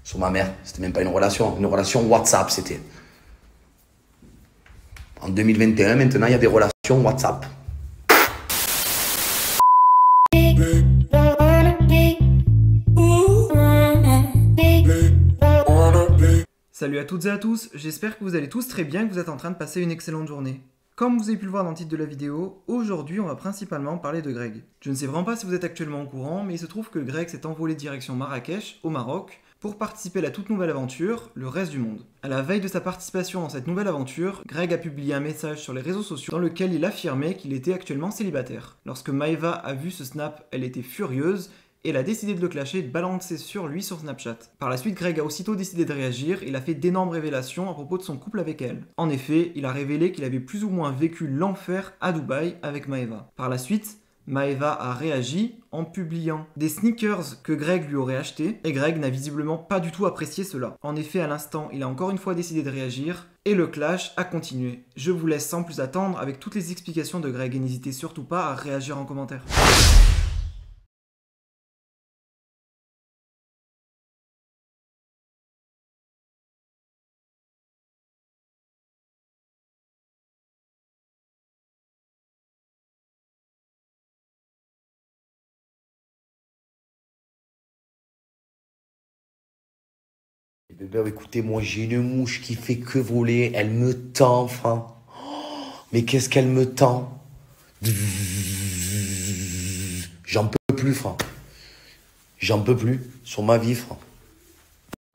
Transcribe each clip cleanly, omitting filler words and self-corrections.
sur ma mère. C'était même pas une relation WhatsApp, c'était. En 2021, maintenant, il y a des relations WhatsApp. Salut à toutes et à tous, j'espère que vous allez tous très bien, que vous êtes en train de passer une excellente journée. Comme vous avez pu le voir dans le titre de la vidéo, aujourd'hui on va principalement parler de Greg. Je ne sais vraiment pas si vous êtes actuellement au courant, mais il se trouve que Greg s'est envolé direction Marrakech, au Maroc, pour participer à la toute nouvelle aventure, le reste du monde. À la veille de sa participation dans cette nouvelle aventure, Greg a publié un message sur les réseaux sociaux dans lequel il affirmait qu'il était actuellement célibataire. Lorsque Maeva a vu ce snap, elle était furieuse, et elle a décidé de le clasher et de balancer sur lui sur Snapchat. Par la suite, Greg a aussitôt décidé de réagir, il a fait d'énormes révélations à propos de son couple avec elle. En effet, il a révélé qu'il avait plus ou moins vécu l'enfer à Dubaï avec Maeva. Par la suite, Maeva a réagi en publiant des sneakers que Greg lui aurait achetés, et Greg n'a visiblement pas du tout apprécié cela. En effet, à l'instant, il a encore une fois décidé de réagir, et le clash a continué. Je vous laisse sans plus attendre avec toutes les explications de Greg, et n'hésitez surtout pas à réagir en commentaire. Bébé, écoutez, moi j'ai une mouche qui fait que voler, elle me tend, frère. Mais qu'est-ce qu'elle me tend? J'en peux plus, frère. J'en peux plus, sur ma vie, frère.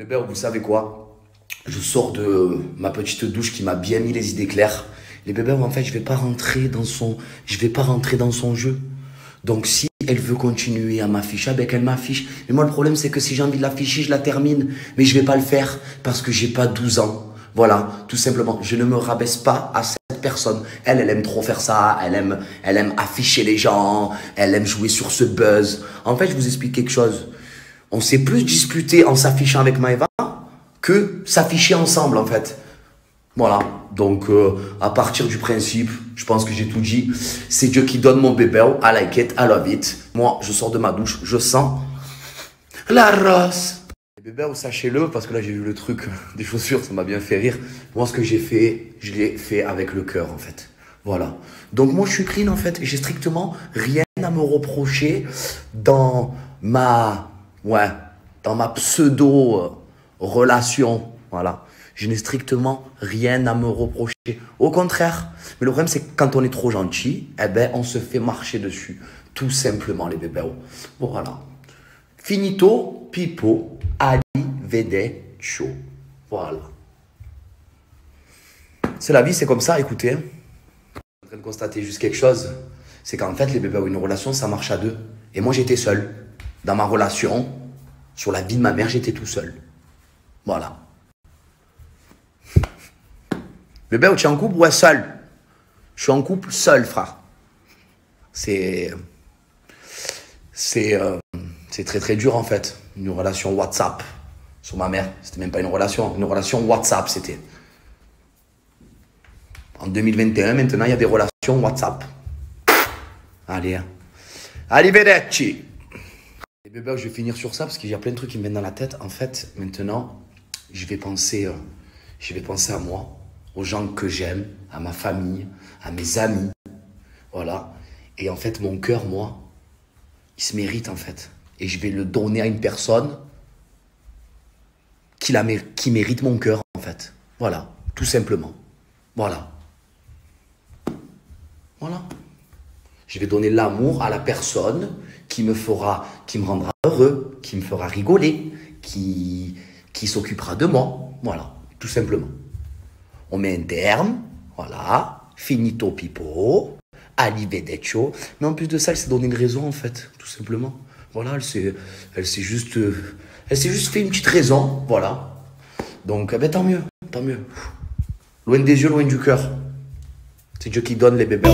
Bébé, vous savez quoi? Je sors de ma petite douche qui m'a bien mis les idées claires. Les bébés, en fait, je vais pas rentrer dans son jeu. Donc si elle veut continuer à m'afficher, ben qu'elle m'affiche. Mais moi, le problème, c'est que si j'ai envie de l'afficher, je la termine. Mais je vais pas le faire parce que j'ai pas 12 ans. Voilà, tout simplement. Je ne me rabaisse pas à cette personne. Elle aime trop faire ça. Elle aime afficher les gens. Elle aime jouer sur ce buzz. En fait, je vous explique quelque chose. On s'est plus disputé en s'affichant avec Maeva que s'afficher ensemble, en fait. Voilà, donc à partir du principe, je pense que j'ai tout dit. C'est Dieu qui donne mon bébé, I like it, I love it. Moi, je sors de ma douche, je sens la rose. Bébé, sachez-le, parce que là j'ai vu le truc des chaussures, ça m'a bien fait rire. Moi, ce que j'ai fait, je l'ai fait avec le cœur, en fait. Voilà. Donc moi, je suis clean, en fait. J'ai strictement rien à me reprocher dans ma pseudo-relation. Voilà. Je n'ai strictement rien à me reprocher. Au contraire. Mais le problème, c'est que quand on est trop gentil, eh ben, on se fait marcher dessus. Tout simplement, les bébés. Voilà. Finito, pipo, arrivederci. Voilà. C'est la vie, c'est comme ça, écoutez. Je suis en train de constater juste quelque chose. C'est qu'en fait, les bébés, une relation, ça marche à deux. Et moi, j'étais seul. Dans ma relation, sur la vie de ma mère, j'étais tout seul. Voilà. Bébé, tu es en couple? Ouais, seul. Je suis en couple seul, frère. C'est très très dur, en fait. Une relation WhatsApp sur ma mère. C'était même pas une relation WhatsApp, c'était. En 2021, maintenant, il y a des relations WhatsApp. Allez, hein. Arrivederci. Et bébé, je vais finir sur ça parce qu'il y a plein de trucs qui me viennent dans la tête. En fait, maintenant, je vais penser à moi, aux gens que j'aime, à ma famille, à mes amis. Voilà. Et en fait, mon cœur, moi, il se mérite, en fait. Et je vais le donner à une personne qui mérite mon cœur, en fait. Voilà. Tout simplement. Voilà. Voilà. Je vais donner l'amour à la personne qui me rendra heureux, qui me fera rigoler, qui s'occupera de moi. Voilà. Tout simplement. On met un terme, voilà, finito pipo, arrivederci. Mais en plus de ça, elle s'est donné une raison, en fait, tout simplement. Voilà, elle s'est juste fait une petite raison, voilà. Donc, ben, tant mieux, tant mieux. Loin des yeux, loin du cœur. C'est Dieu qui donne les bébés.